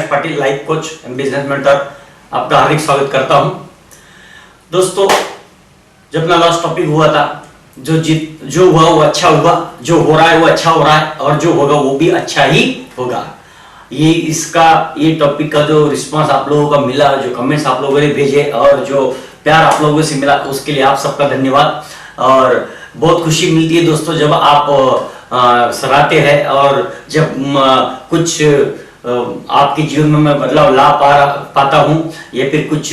Prakash Patil, life coach and business mentor, आपका हार्दिक स्वागत करता हूं। दोस्तों, जब अपना लास्ट टॉपिक हुआ था, जो हुआ वो अच्छा हुआ, जो हो रहा है वो अच्छा हो रहा है, और जो होगा वो भी अच्छा ही होगा। ये टॉपिक का जो रिस्पांस आप लोगों का मिला, जो कमेंट्स आप लोगों ने भेजे और जो प्यार आप लोगों से मिला, उसके लिए आप सबका धन्यवाद। और बहुत खुशी मिलती है दोस्तों जब आप सराहते हैं और जब कुछ आपके जीवन में मैं बदलाव ला पाता हूं, या फिर कुछ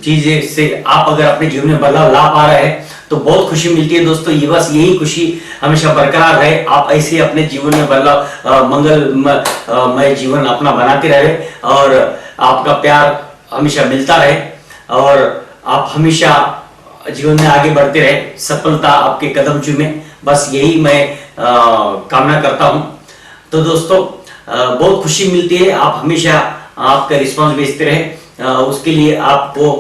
चीजें से आप अगर अपने जीवन में बदलाव ला पा रहे हैं तो बहुत खुशी मिलती है दोस्तों। ये बस यही खुशी हमेशा बरकरार रहे, आप ऐसे अपने जीवन में बदलाव मंगलमय जीवन अपना बनाते रहे और आपका प्यार हमेशा मिलता रहे और आप हमेशा जीवन में आगे बढ़ते रहे, सफलता आपके कदम चूमे, बस यही मैं कामना करता हूं। तो दोस्तों, बहुत खुशी मिलती है, आप हमेशा आपका रिस्पांस भेजते रहे। उसके लिए आपको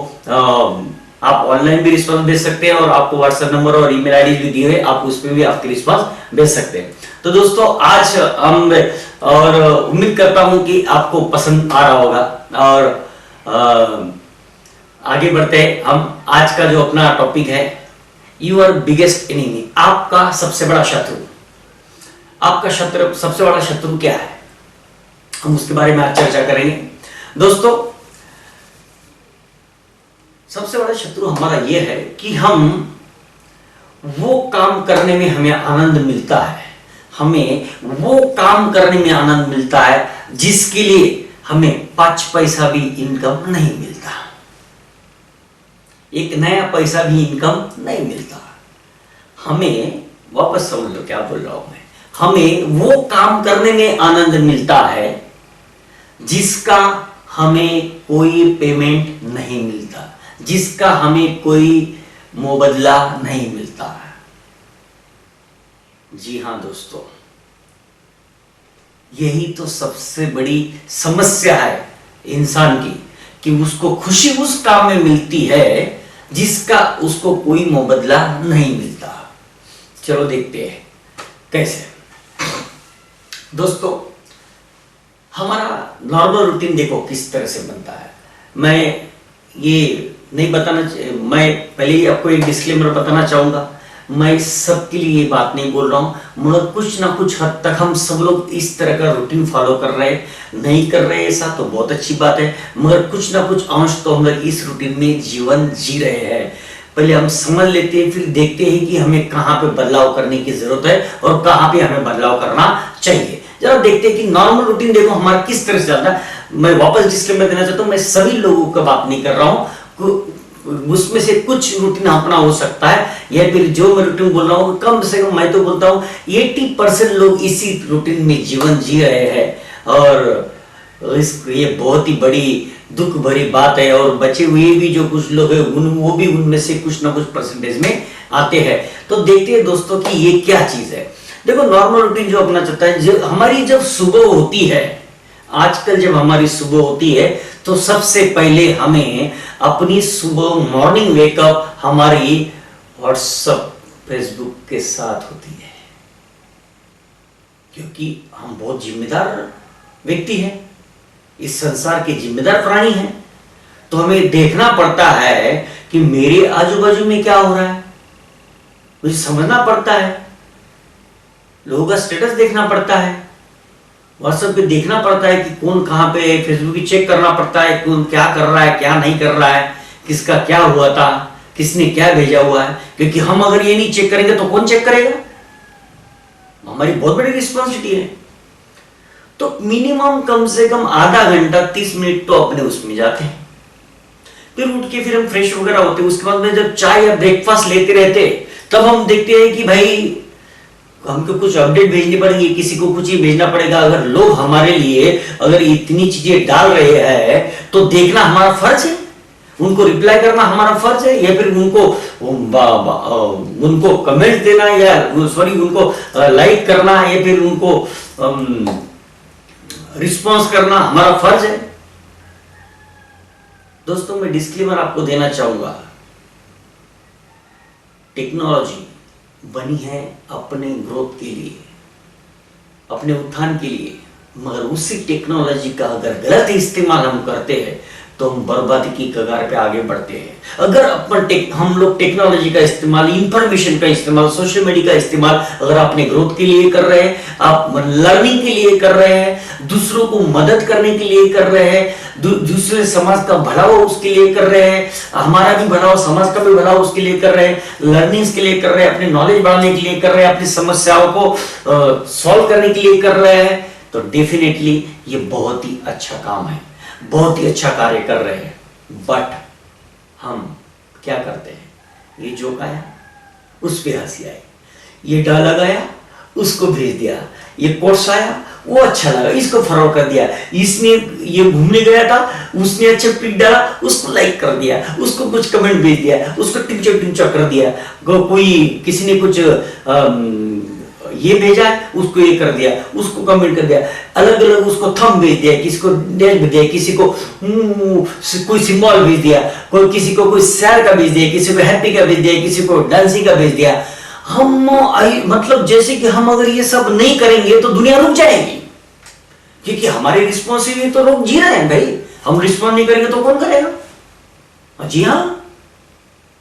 आप ऑनलाइन भी रिस्पांस भेज सकते हैं और आपको व्हाट्सएप नंबर और ईमेल आईडी भी दिए हुए, आप उस पर भी आपके रिस्पांस भेज सकते हैं। तो दोस्तों, आज हम और उम्मीद करता हूं कि आपको पसंद आ रहा होगा और आगे बढ़ते हैं। हम आज का जो अपना टॉपिक है, यूर बिगेस्ट एनिमी, आपका सबसे बड़ा शत्रु। आपका सबसे बड़ा शत्रु क्या है, हम उसके बारे में आज चर्चा करेंगे। दोस्तों, सबसे बड़ा शत्रु हमारा यह है कि हम वो काम करने में हमें आनंद मिलता है, हमें वो काम करने में आनंद मिलता है जिसके लिए हमें 5 पैसा भी इनकम नहीं मिलता, एक नया पैसा भी इनकम नहीं मिलता। हमें वापस समझ लो क्या बोल रहा हूं मैं, हमें वो काम करने में आनंद मिलता है जिसका हमें कोई पेमेंट नहीं मिलता, जिसका हमें कोई मुबादला नहीं मिलता। जी हां दोस्तों, यही तो सबसे बड़ी समस्या है इंसान की, कि उसको खुशी उस काम में मिलती है जिसका उसको कोई मुबादला नहीं मिलता। चलो देखते हैं कैसे। दोस्तों, हमारा नॉर्मल रूटीन देखो किस तरह से बनता है। मैं ये नहीं बताना, मैं पहले ही आपको एक डिस्क्लेमर बताना चाहूंगा, मैं सबके लिए ये बात नहीं बोल रहा हूं, मगर कुछ ना कुछ हद तक हम सब लोग इस तरह का रूटीन फॉलो कर रहे हैं। नहीं कर रहे ऐसा तो बहुत अच्छी बात है, मगर कुछ ना कुछ अंश तो हम लोग इस रूटीन में जीवन जी रहे हैं। पहले हम समझ लेते हैं, फिर देखते हैं कि हमें कहां पे बदलाव करने की जरूरत है और कहां पे हमें बदलाव करना चाहिए। जरा देखते हैं कि नॉर्मल रूटीन देखो हमारा किस तरह से चलता है। मैं वापस डिस्क्लेमर देना चाहता हूं, मैं सभी लोगों का बात नहीं कर रहा हूं, उसमें से कुछ रूटीन अपना हो सकता है, या फिर जो मैं रूटीन बोल रहा हूं कम से कम मैं तो बोलता हूं 80% लोग इसी रूटीन में जीवन जी रहे हैं। और ये बहुत ही बड़ी दुख भरी बात है, और बचे हुए भी जो कुछ लोग हैं वो भी उनमें से कुछ ना कुछ परसेंटेज में आते हैं। तो देखते हैं दोस्तों कि ये क्या चीज है। देखो, नॉर्मल रूटीन जो अपना चलता है, जो हमारी जब सुबह होती है, आजकल जब हमारी सुबह होती है तो सबसे पहले हमें अपनी सुबह मॉर्निंग वेकअप हमारी व्हाट्सएप फेसबुक के साथ होती है, क्योंकि हम बहुत जिम्मेदार व्यक्ति हैं, इस संसार के जिम्मेदार प्राणी हैं। तो हमें देखना पड़ता है कि मेरे आजू बाजू में क्या हो रहा है, मुझे समझना पड़ता है, लोगों का स्टेटस देखना पड़ता है, व्हाट्सएप पे देखना पड़ता है कि कौन कहां पे, फेसबुक भी चेक करना पड़ता है कौन क्या कर रहा है क्या नहीं कर रहा है, किसका क्या हुआ था, किसने क्या भेजा हुआ है। क्योंकि हम अगर ये नहीं चेक करेंगे तो कौन चेक करेगा, हमारी बहुत बड़ी रिस्पॉन्सिबिलिटी है। तो मिनिमम कम से कम आधा घंटा 30 मिनट तो अपने उसमें जाते हैं। फिर उठ के फिर हम फ्रेश वगैरह होते हैं, उसके बाद में जब चाय या ब्रेकफास्ट लेते रहते तब हम देखते हैं कि भाई हमको कुछ अपडेट भेजनी पड़ेगी, किसी को कुछ ही भेजना पड़ेगा। अगर लोग हमारे लिए अगर इतनी चीजें डाल रहे हैं तो देखना हमारा फर्ज है, उनको रिप्लाई करना हमारा फर्ज है, या फिर उनको कमेंट देना, या उनको लाइक करना, या फिर उनको रिस्पॉन्स करना हमारा फर्ज है। दोस्तों, मैं डिस्क्लेमर आपको देना चाहूंगा, टेक्नोलॉजी बनी है अपने ग्रोथ के लिए, अपने उत्थान के लिए मगर उसी टेक्नोलॉजी का अगर गलत इस्तेमाल हम करते हैं तो हम बर्बादी की कगार पे आगे बढ़ते हैं। अगर हम लोग टेक्नोलॉजी का इस्तेमाल, इंफॉर्मेशन का इस्तेमाल, सोशल मीडिया का इस्तेमाल अगर अपने ग्रोथ के लिए कर रहे हैं, आप लर्निंग के लिए कर रहे हैं, दूसरों को मदद करने के लिए कर रहे हैं, दूसरे समाज का भला हो उसके लिए कर रहे हैं, हमारा भी भला हो समाज का भी भला हो उसके लिए कर रहे हैं, लर्निंग्स के लिए कर रहे हैं, अपने नॉलेज बढ़ाने के लिए कर रहे हैं, अपनी समस्याओं को सॉल्व करने के लिए कर रहे हैं, तो डेफिनेटली ये बहुत ही अच्छा काम है, बहुत ही अच्छा कार्य कर रहे हैं। बट हम क्या करते हैं, ये जोक आया उस पे हंसी आई, ये डायलॉग आया उसको भेज दिया, ये कोर्स आया वो अच्छा लगा इसको फॉरवर्ड कर दिया, इसने ये घूमने गया था उसने अच्छा पिक डाला उसको लाइक कर दिया, उसको कुछ कमेंट भेज दिया, उसको टिंचक कर दिया, कोई किसी ने कुछ ये भेजा है उसको ये कर दिया, उसको कमेंट कर दिया, अलग अलग उसको थंब भेज दिया, किसी को डैश भेज दिया, किसी को कोई सिंबल भेज दिया, कोई किसी को कोई सैर का भेज दिया, किसी को हैप्पी का भेज दिया, किसी को डांसिंग का भेज दिया। हम मतलब जैसे कि हम अगर ये सब नहीं करेंगे तो दुनिया रुक जाएगी, क्योंकि हमारी रिस्पॉन्सिबिलिटी तो लोग जी रहे हैं भाई, हम रिस्पॉन्स नहीं करेंगे तो कौन करेगा। जी हाँ,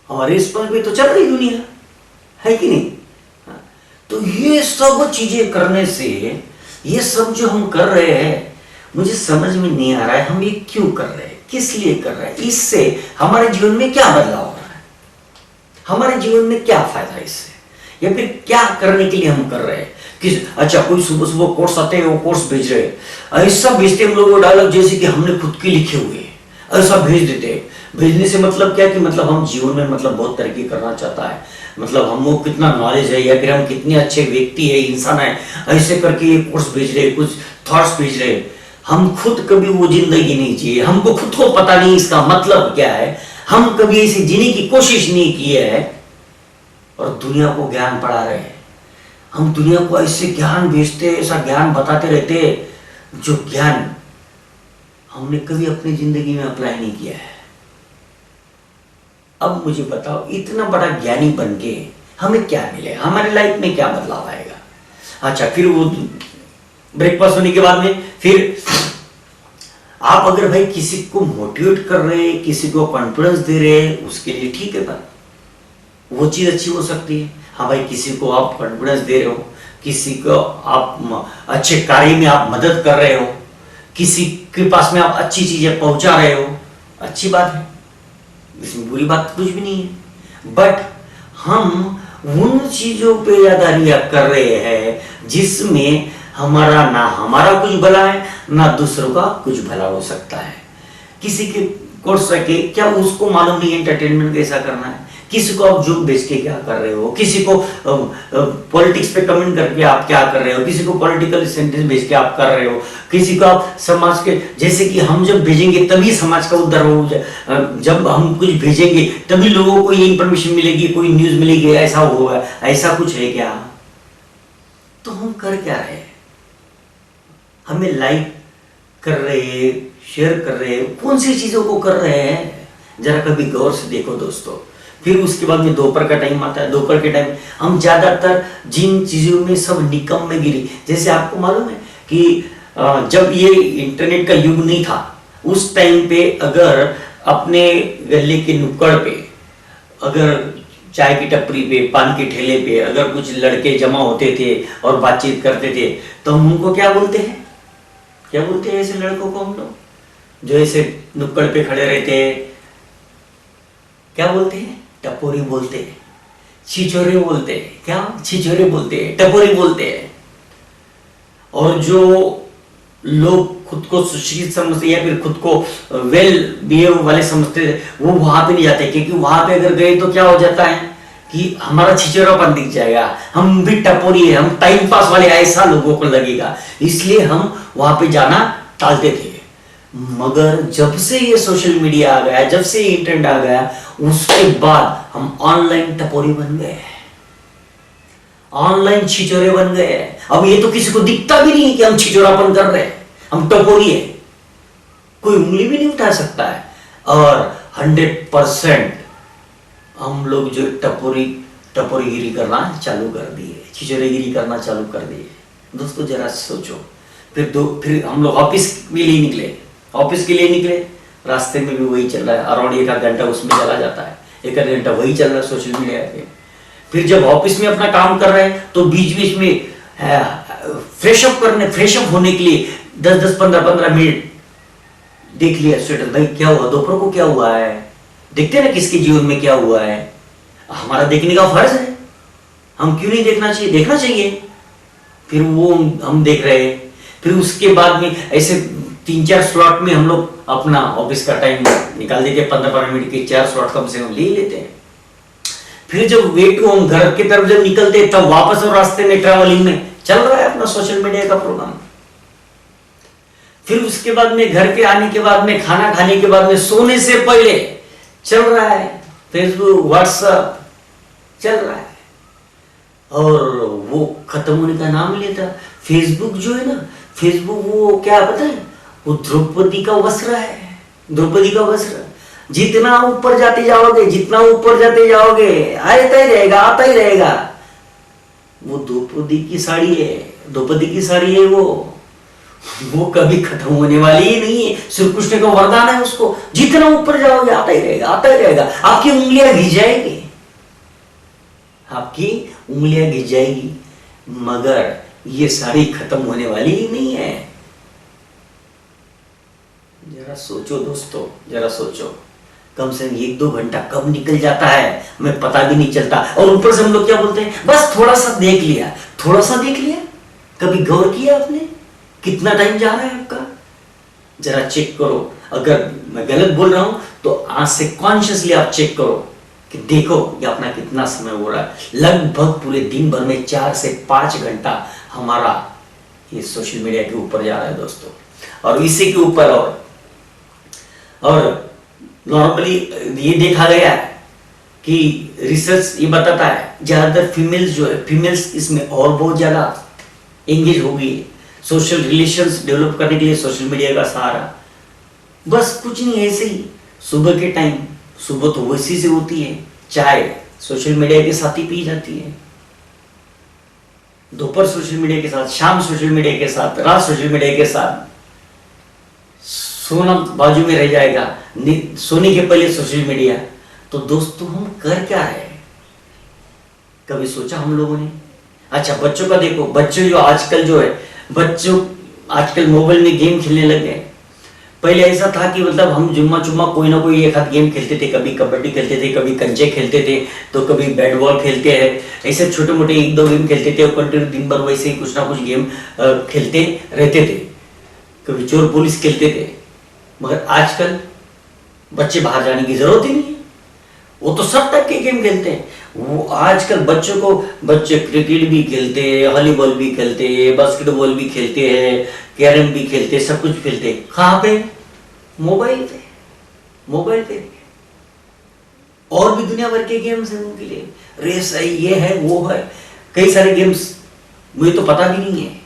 हमारी रिस्पॉन्सिबिलिटी तो चल रही दुनिया है कि नहीं। तो ये सब चीजें करने से, ये सब जो हम कर रहे हैं मुझे समझ में नहीं आ रहा है हम ये क्यों कर रहे हैं, किस लिए कर रहे हैं, इससे हमारे जीवन में क्या बदलाव हो रहा है, हमारे जीवन में क्या फायदा है इससे, या फिर क्या करने के लिए हम कर रहे हैं। अच्छा कोई सुबह सुबह कोर्स आते हैं, वो कोर्स भेज रहे हैं, ऐसा भेजते हम लोग डायलॉग जैसे कि हमने खुद के लिखे हुए ऐसा भेज देते हैं। भेजने से मतलब क्या कि मतलब हम जीवन में मतलब बहुत तरक्की करना चाहता है, मतलब हमको कितना नॉलेज है या फिर हम कितने अच्छे व्यक्ति है, इंसान है, ऐसे करके ये कोर्स भेज रहे, कुछ थॉट्स भेज रहे। हम खुद कभी वो जिंदगी नहीं जिए, हमको खुद को पता नहीं इसका मतलब क्या है, हम कभी ऐसे जीने की कोशिश नहीं की है और दुनिया को ज्ञान पढ़ा रहे हैं। हम दुनिया को ऐसे ज्ञान भेजते, ऐसा ज्ञान बताते रहते जो ज्ञान हमने कभी अपनी जिंदगी में अप्लाई नहीं किया है। अब मुझे बताओ, इतना बड़ा ज्ञानी बन के हमें क्या मिलेगा, हमारे लाइफ में क्या बदलाव आएगा। अच्छा फिर वो ब्रेकफास्ट होने के बाद में फिर आप अगर भाई किसी को मोटिवेट कर रहे हैं, किसी को कॉन्फिडेंस दे रहे हैं, उसके लिए ठीक है बात, वो चीज अच्छी हो सकती है। हाँ भाई किसी को आप कॉन्फिडेंस दे रहे हो, किसी को आप अच्छे कार्य में आप मदद कर रहे हो, किसी के पास में आप अच्छी चीजें पहुंचा रहे हो, अच्छी बात है, इसमें बुरी बात कुछ भी नहीं है। बट हम उन चीजों पे ज्यादा रिएक्ट कर रहे हैं जिसमें हमारा ना हमारा कुछ भला है ना दूसरों का कुछ भला हो सकता है। किसी के कोर्स रखे क्या उसको मालूम नहीं एंटरटेनमेंट कैसा करना है, किसी को आप जोक बेच के क्या कर रहे हो, किसी को पॉलिटिक्स पे कमेंट करके आप क्या कर रहे हो, किसी को पॉलिटिकल सेंटेंस भेज के आप कर रहे हो, किसी को आप समाज के, जैसे कि हम जब भेजेंगे तभी समाज का उद्धार हो, जब हम कुछ भेजेंगे तभी लोगों को ये इंफॉर्मेशन मिलेगी, कोई न्यूज मिलेगी, ऐसा होगा, ऐसा कुछ है क्या। तो हम कर क्या रहे हैं, हमें लाइक कर रहे हैं, शेयर कर रहे हैं, कौन सी चीजों को कर रहे हैं, जरा कभी गौर से देखो दोस्तों। फिर उसके बाद में दोपहर का टाइम आता है, दोपहर के टाइम हम ज्यादातर जिन चीजों में सब निकम में गिरी, जैसे आपको मालूम है कि जब ये इंटरनेट का युग नहीं था उस टाइम पे अगर अपने गले के नुक्कड़ पे अगर चाय की टपरी पे, पान के ठेले पे अगर कुछ लड़के जमा होते थे और बातचीत करते थे तो हम उनको क्या बोलते हैं, क्या बोलते हैं ऐसे लड़कों को हम लोग जो ऐसे नुक्कड़ पे खड़े रहते हैं, क्या बोलते हैं, टपोरी बोलते हैं, छिछोरे बोलते हैं, क्या छिछोरे बोलते हैं, टपोरी बोलते हैं। और जो लोग खुद को सुशिक्षित समझते या फिर खुद को वेल बिहेव वाले समझते वो वहां पे नहीं जाते, क्योंकि वहां पे अगर गए तो क्या हो जाता है कि हमारा छिछोरापन दिख जाएगा, हम भी टपोरी है, हम टाइम पास वाले, ऐसा लोगों को लगेगा, इसलिए हम वहां पे जाना टालते थे। मगर जब से ये सोशल मीडिया आ गया, जब से इंटरनेट आ गया, उसके बाद हम ऑनलाइन टपोरी बन गए, ऑनलाइन छिचोरे बन गए। अब ये तो किसी को दिखता भी नहीं कि हम छिचोरापन कर रहे हैं, हम टपोरी है, कोई उंगली भी नहीं उठा सकता है। और 100% हम लोग जो टपोरीगिरी करना चालू कर दिए, छिचोरेगिरी करना चालू कर दिए। दोस्तों जरा सोचो, फिर हम लोग ऑफिस के लिए निकले, रास्ते में भी वही चल रहा है, अराउंड 1 आध घंटा उसमें चला जाता है, 1 आध घंटा वही चल रहा है सोशल मीडिया पे। फिर जब ऑफिस में अपना काम कर रहे हैं तो बीच बीच में फ्रेश अप होने के लिए 10-10, 15-15 मिनट देख लिया स्टेटस, भाई क्या हुआ, दोपहर को क्या हुआ है, देखते हैं ना किसके जीवन में क्या हुआ है। हमारा देखने का फर्ज है, हम क्यों नहीं देखना चाहिए, देखना चाहिए। फिर वो हम देख रहे हैं, फिर उसके बाद में ऐसे 3-4 स्लॉट में हम लोग अपना ऑफिस का टाइम निकाल देते हैं, 15-15 मिनट के 4 स्लॉट कम से कम ले लेते हैं। फिर जब वे टू होम घर की तरफ जब निकलते हैं, तब वापस और रास्ते में ट्रैवलिंग में चल रहा है अपना सोशल मीडिया का प्रोग्राम। फिर उसके बाद में घर के आने के बाद में, खाना खाने के बाद में, सोने से पहले चल रहा है फेसबुक, व्हाट्सएप चल रहा है, और वो खत्म होने का नाम लेता। फेसबुक जो है ना, फेसबुक वो क्या पता है, वो द्रौपदी का वस्त्र है, द्रौपदी का वस्त्र। जितना ऊपर जाते जाओगे, जितना ऊपर जाते जाओगे, आता ही रहेगा। वो द्रौपदी की साड़ी है, द्रौपदी की साड़ी है, वो कभी खत्म होने वाली ही नहीं है। श्री कृष्ण का वरदान है उसको, जितना ऊपर जाओगे आता ही रहेगा। आपकी उंगलियां घिस जाएगी, मगर ये साड़ी खत्म होने वाली ही नहीं है। जरा सोचो दोस्तों, जरा सोचो, कम से कम 1-2 घंटा कब निकल जाता है हमें पता भी नहीं चलता। और ऊपर से हम लोग क्या बोलते हैं, बस थोड़ा सा देख लिया। कभी गौर किया आपने कितना टाइम जा रहा है आपका? जरा चेक करो। अगर मैं गलत बोल रहा हूं तो आज से कॉन्शियसली आप चेक करो कि देखो ये अपना कितना समय हो रहा है। लगभग पूरे दिन भर में 4 से 5 घंटा हमारा ये सोशल मीडिया के ऊपर जा रहा है दोस्तों। और इसी के ऊपर और नॉर्मली ये देखा गया है कि रिसर्च ये बताता है ज्यादातर फीमेल्स इसमें और बहुत ज्यादा एंगेज हो गई है। सोशल रिलेशंस डेवलप करने के लिए सोशल मीडिया का सहारा, बस कुछ नहीं, ऐसे ही सुबह के टाइम, सुबह तो वैसी से होती है, चाय सोशल मीडिया के साथ ही पी जाती है, दोपहर सोशल मीडिया के साथ, शाम सोशल मीडिया के साथ, रात सोशल मीडिया के साथ, सोना बाजू में रह जाएगा, सोने के पहले सोशल मीडिया। तो दोस्तों हम कर क्या रहे हैं, कभी सोचा हम लोगों ने? अच्छा बच्चों का देखो, बच्चे जो आजकल मोबाइल में गेम खेलने लग गए। पहले ऐसा था कि मतलब हम जुम्मा कोई ना कोई एक आध गेम खेलते थे, कभी कबड्डी खेलते थे, कभी कंचे खेलते थे, तो कभी बैट बॉल खेलते हैं, ऐसे छोटे मोटे 1-2 गेम खेलते थे और कंटिन्यू दिन भर वैसे ही कुछ ना कुछ गेम खेलते रहते थे, कभी चोर पुलिस खेलते थे। मगर आजकल बच्चे बाहर जाने की जरूरत ही नहीं है, वो तो सब टाइप के गेम खेलते हैं। वो आजकल बच्चे क्रिकेट भी खेलते हैं, वॉलीबॉल भी खेलते हैं, बास्केटबॉल भी खेलते हैं, कैरम भी खेलते हैं, सब कुछ खेलते हैं। कहाँ पे? मोबाइल पे। और भी दुनिया भर के गेम्स हैं उनके लिए, रेस है, ये है, वो है, कई सारे गेम्स मुझे तो पता भी नहीं है।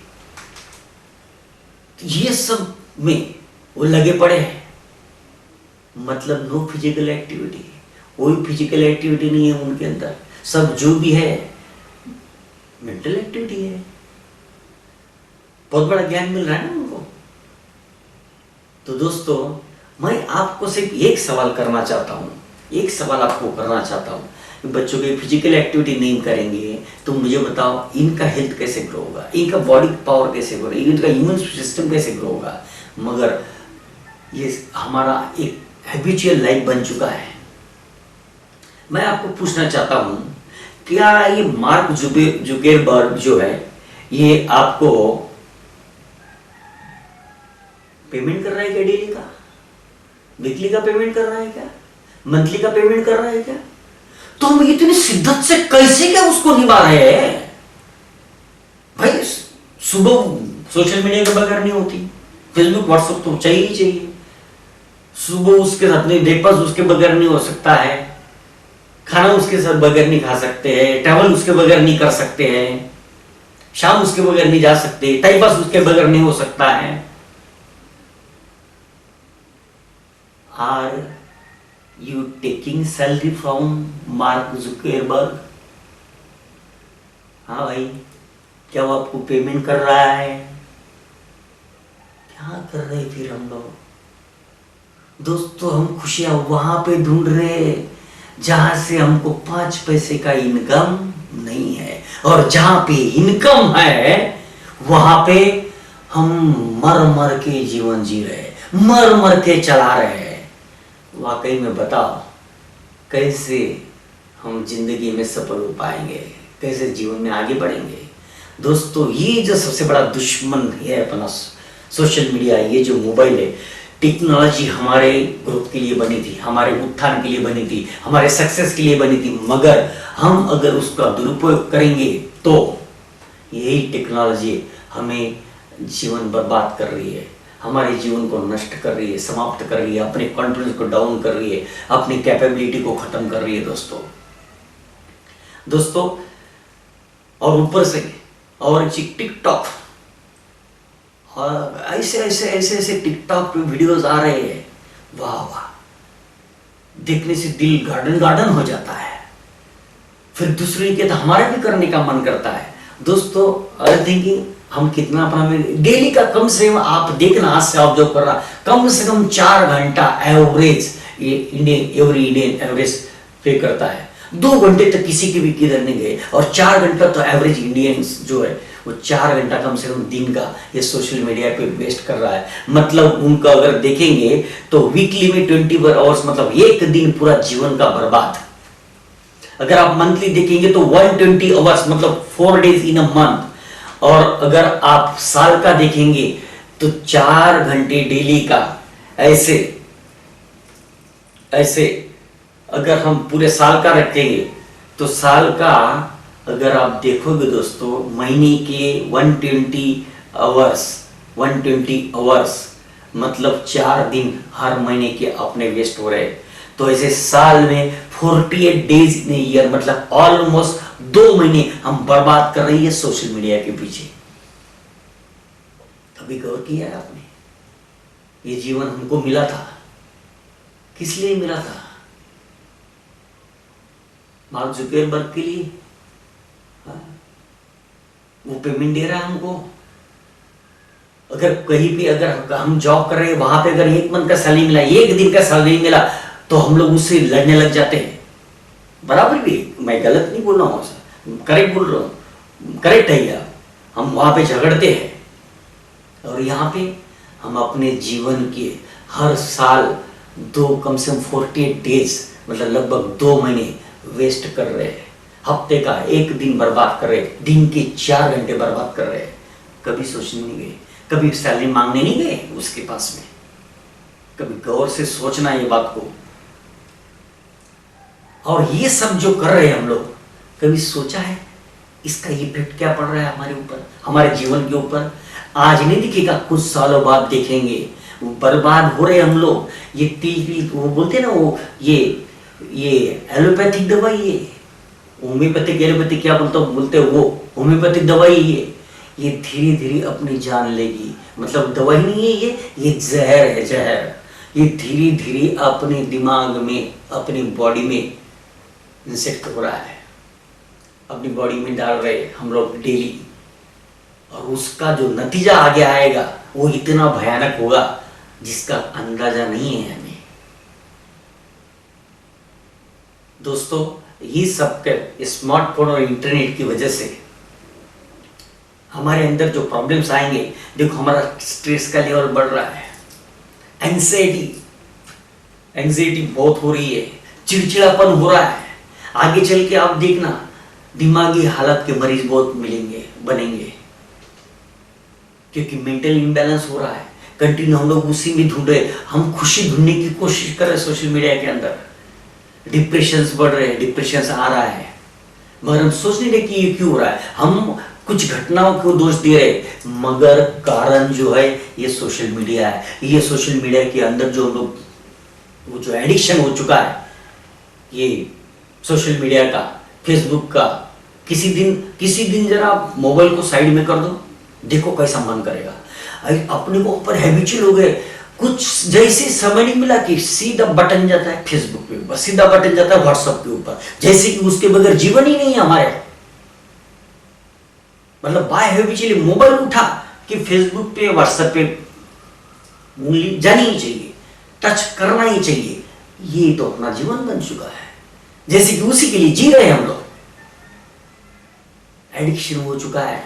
ये सब में वो लगे पड़े हैं, मतलब नो फिजिकल एक्टिविटी, कोई फिजिकल एक्टिविटी नहीं है उनके अंदर। सब जो भी है मेंटल एक्टिविटी है। बहुत बड़ा ज्ञान मिल रहा है ना उनको। तो दोस्तों मैं आपको सिर्फ एक सवाल करना चाहता हूँ, कि बच्चों की फिजिकल एक्टिविटी नहीं करेंगे तो मुझे बताओ इनका हेल्थ कैसे ग्रो होगा, इनका बॉडी पावर कैसे ग्रो होगा, इनका इम्यून सिस्टम कैसे ग्रो होगा। मगर ये हमारा एक हैबिचुअल लाइफ बन चुका है। मैं आपको पूछना चाहता हूं, क्या ये मार्क जुकरबर्ग जो है, ये आपको पेमेंट कर रहा है क्या? डेली का, वीकली का पेमेंट कर रहा है क्या? मंथली का पेमेंट कर रहा है क्या? तो हम इतनी शिद्दत से कैसे क्या उसको निभा रहे हैं? भाई सुबह सोशल मीडिया के बगैर नहीं होती, फेसबुक व्हाट्सएप तो चाहिए ही चाहिए। सुबह उसके साथ नहीं, ब्रेकफास्ट उसके बगैर नहीं हो सकता है, खाना उसके साथ बगैर नहीं खा सकते हैं, ट्रैवल उसके बगैर नहीं कर सकते हैं, शाम उसके बगैर नहीं जा सकते, टाइम पास उसके बगैर नहीं हो सकता है। Are you taking salary from Mark Zuckerberg? हाँ भाई, क्या वो आपको पेमेंट कर रहा है? क्या कर रहे फिर हम लोग? दोस्तों, हम खुशियां वहां पे ढूंढ रहे जहां से हमको 5 पैसे का इनकम नहीं है, और जहां पे इनकम है वहां पे हम मर मर के जीवन जी रहे, मर मर के चला रहे हैं। वाकई में बताओ, कैसे हम जिंदगी में सफल हो पाएंगे, कैसे जीवन में आगे बढ़ेंगे? दोस्तों, ये जो सबसे बड़ा दुश्मन है अपना सोशल मीडिया, ये जो मोबाइल है, टेक्नोलॉजी हमारे ग्रोथ के लिए बनी थी, हमारे उत्थान के लिए बनी थी, हमारे सक्सेस के लिए बनी थी, मगर हम अगर उसका दुरुपयोग करेंगे तो यही टेक्नोलॉजी हमें जीवन बर्बाद कर रही है, हमारे जीवन को नष्ट कर रही है, समाप्त कर रही है, अपने कॉन्फिडेंस को डाउन कर रही है, अपनी कैपेबिलिटी को खत्म कर रही है। दोस्तों, और ऊपर से और टिकटॉक, और ऐसे टिकटॉक पे वीडियोस आ रहे हैं, वाह वाह, देखने से दिल गार्डन गार्डन हो जाता है। फिर दूसरे के तो हमारा भी करने का मन करता है। दोस्तों, आई थिंकिंग हम कितना अपना डेली का कम से कम आप देखना, आज से ऑब्जर्व कर रहा, कम से कम 4 घंटा एवरेज एवरी इंडियन एवरेज पे करता है। 2 घंटे तक किसी के भी किधर नहीं गए, और 4 घंटा तो एवरेज इंडियंस जो है वो 4 घंटा कम से कम दिन का ये सोशल मीडिया पे वेस्ट कर रहा है। मतलब उनका अगर देखेंगे तो वीकली में 24 आवर्स, मतलब एक दिन पूरा जीवन का बर्बाद। अगर आप मंथली देखेंगे तो 120 आवर्स, मतलब 4 डेज इन अ मंथ। और अगर आप साल का देखेंगे तो 4 घंटे डेली का। ऐसे अगर हम पूरे साल का रखेंगे तो साल का अगर आप देखोगे दोस्तों, महीने के 120 आवर्स, मतलब 4 दिन हर महीने के अपने वेस्ट हो रहे। तो ऐसे साल में 48 डेज इन ईयर, मतलब ऑलमोस्ट 2 महीने हम बर्बाद कर रही है सोशल मीडिया के पीछे। कभी गौर किया है आपने? ये जीवन हमको मिला था, किस लिए मिला था? मार्क जुकरबर्ग के लिए? वो पेमेंट दे रहा है हमको। अगर कहीं भी अगर हम जॉब कर रहे हैं, वहां पे अगर 1 मंथ का सैलरी मिला, 1 दिन का सैलरी मिला, तो हम लोग उससे लड़ने लग जाते हैं। बराबर भी, मैं गलत नहीं बोल रहा हूँ, करेक्ट बोल रहा हूँ, करेक्ट है यार। हम वहां पे झगड़ते हैं, और यहाँ पे हम अपने जीवन के हर साल कम से कम 48 डेज, मतलब लगभग 2 महीने वेस्ट कर रहे हैं। हफ्ते का 1 दिन बर्बाद कर रहे हैं, दिन के 4 घंटे बर्बाद कर रहे हैं। कभी सोचने नहीं गए, कभी सैलरी मांगने नहीं गए उसके पास में। कभी गौर से सोचना ये बात को। और ये सब जो कर रहे हैं हम लोग, कभी सोचा है इसका इफेक्ट क्या पड़ रहा है हमारे ऊपर, हमारे जीवन के ऊपर? आज नहीं दिखेगा, कुछ सालों बाद देखेंगे। बर्बाद हो रहे हम लोग। ये तिल, वो बोलते हैं ना, वो ये एलोपैथिक दवाई, ये होम्योपैथिक, एलोपैथिक क्या बोलते हैं, वो होम्योपैथिक दवाई, ये धीरे धीरे अपनी जान लेगी। मतलब दवाई नहीं है ये जहर है, जहर। ये धीरे धीरे अपने दिमाग में, अपनी बॉडी में इंसेक्ट हो रहा है, अपनी बॉडी में डाल रहे हम लोग डेली। और उसका जो नतीजा आगे आएगा वो इतना भयानक होगा जिसका अंदाजा नहीं है हमें। दोस्तों, ये सब के स्मार्टफोन और इंटरनेट की वजह से हमारे अंदर जो प्रॉब्लम्स आएंगे, देखो हमारा स्ट्रेस का लेवल बढ़ रहा है, एंजाइटी बहुत हो रही है, चिड़चिड़ापन हो रहा है। आगे चल के आप देखना, दिमागी हालत के मरीज बहुत बनेंगे, क्योंकि मेंटल इम्बैलेंस हो रहा है। कंटिन्यू हम लोग उसी में ढूंढ रहे, हम खुशी ढूंढने की कोशिश कर रहे हैं सोशल मीडिया के अंदर। डिप्रेशंस बढ़ रहे हैं, डिप्रेशंस आ रहा है, मगर हम सोच नहीं रहे कि ये क्यों हो रहा है। हम कुछ घटनाओं को दोष दे रहे, मगर कारण जो है ये सोशल मीडिया है। ये सोशल मीडिया के अंदर जो लोग, वो जो एडिक्शन हो चुका है ये सोशल मीडिया का, फेसबुक का। किसी दिन जरा आप मोबाइल को साइड में कर दो, देखो कैसा मन करेगा। अपने को ऊपर हैबिचुअल हो गए, कुछ जैसे समय नहीं मिला कि सीधा बटन जाता है फेसबुक पे ऊपर, सीधा बटन जाता है व्हाट्सएप के ऊपर, जैसे कि उसके बगैर जीवन ही नहीं है हमारे। मतलब बाय हैबिचुअली मोबाइल उठा कि फेसबुक पे, व्हाट्सएप पे उंगली जानी ही चाहिए, टच करना ही चाहिए। ये तो अपना जीवन बन चुका है, जैसे कि उसी के लिए जी रहे हैं हम लोग। एडिक्शन हो चुका है,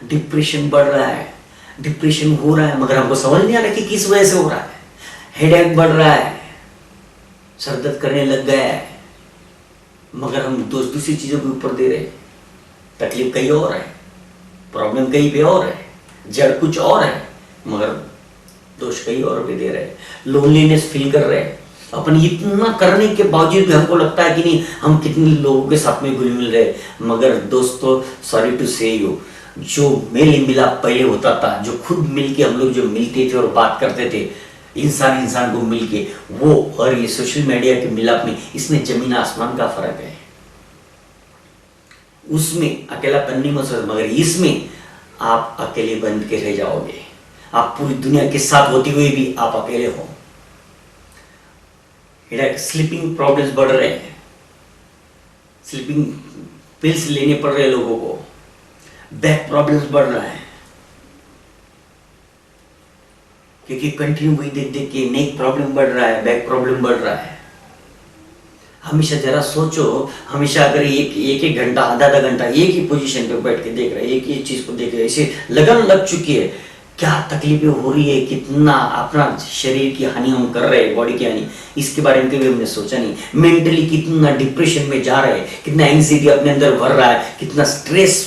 डिप्रेशन बढ़ रहा है, डिप्रेशन हो रहा है मगर हमको समझ नहीं आ रहा कि किस वजह से हो रहा है। हेडेक बढ़ रहा है, सर दर्द करने लग गया है, मगर हम दूसरी चीजों के ऊपर दे रहे हैं। तकलीफ कहीं और है, प्रॉब्लम कहीं पे और है, जड़ कुछ और है, मगर दोष कहीं और पे दे रहे हैं। लोनलीनेस फील कर रहे हैं। अपन इतना करने के बावजूद भी हमको लगता है कि नहीं, हम कितने लोगों के साथ में घुल मिल रहे। मगर दोस्तों, सॉरी टू से यू, जो मेल मिलाप पहले होता था, जो खुद मिलके हम लोग जो मिलते थे और बात करते थे इंसान को मिलके, वो और ये सोशल मीडिया के मिलाप में, इसमें जमीन आसमान का फर्क है। उसमें अकेलापन नहीं महसूस, मगर इसमें आप अकेले बन के रह जाओगे। आप पूरी दुनिया के साथ होते हुए भी आप अकेले हो। स्लीपिंग प्रॉब्लम्स बढ़ रहे हैं, स्लीपिंग पिल्स लेने पड़ रहे हैं लोगों को, बैक प्रॉब्लम्स बढ़ रहा है, क्योंकि कंटिन्यू वही देख देख के नेक प्रॉब्लम बढ़ रहा है, बैक प्रॉब्लम बढ़ रहा है। हमेशा जरा सोचो, हमेशा अगर एक घंटा आधा घंटा एक ही पोजीशन पे बैठ के देख रहे हैं, एक ही चीज को देख रहे हैं, इसे लगन लग चुकी है, क्या तकलीफें हो रही है, कितना अपना शरीर की हानि हम कर रहे हैं, बॉडी की हानि, इसके बारे में कभी हमने सोचा नहीं। मेंटली कितना डिप्रेशन में जा रहे हैं, कितना एंग्जाइटी अपने अंदर भर रहा है, कितना स्ट्रेस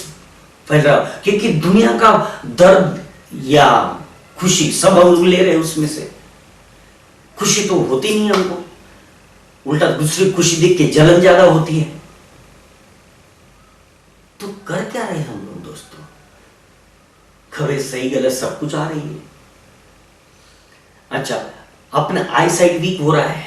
फैल रहा है, क्योंकि दुनिया का दर्द या खुशी सब हम लोग ले रहे हैं। उसमें से खुशी तो होती नहीं हमको, उल्टा दूसरी खुशी देख के जलन ज्यादा होती है। तो कर क्या रहे हम लोग दोस्तों? खबरें सही गलत सब कुछ आ रही है। अच्छा, अपना आई साइड वीक हो रहा है,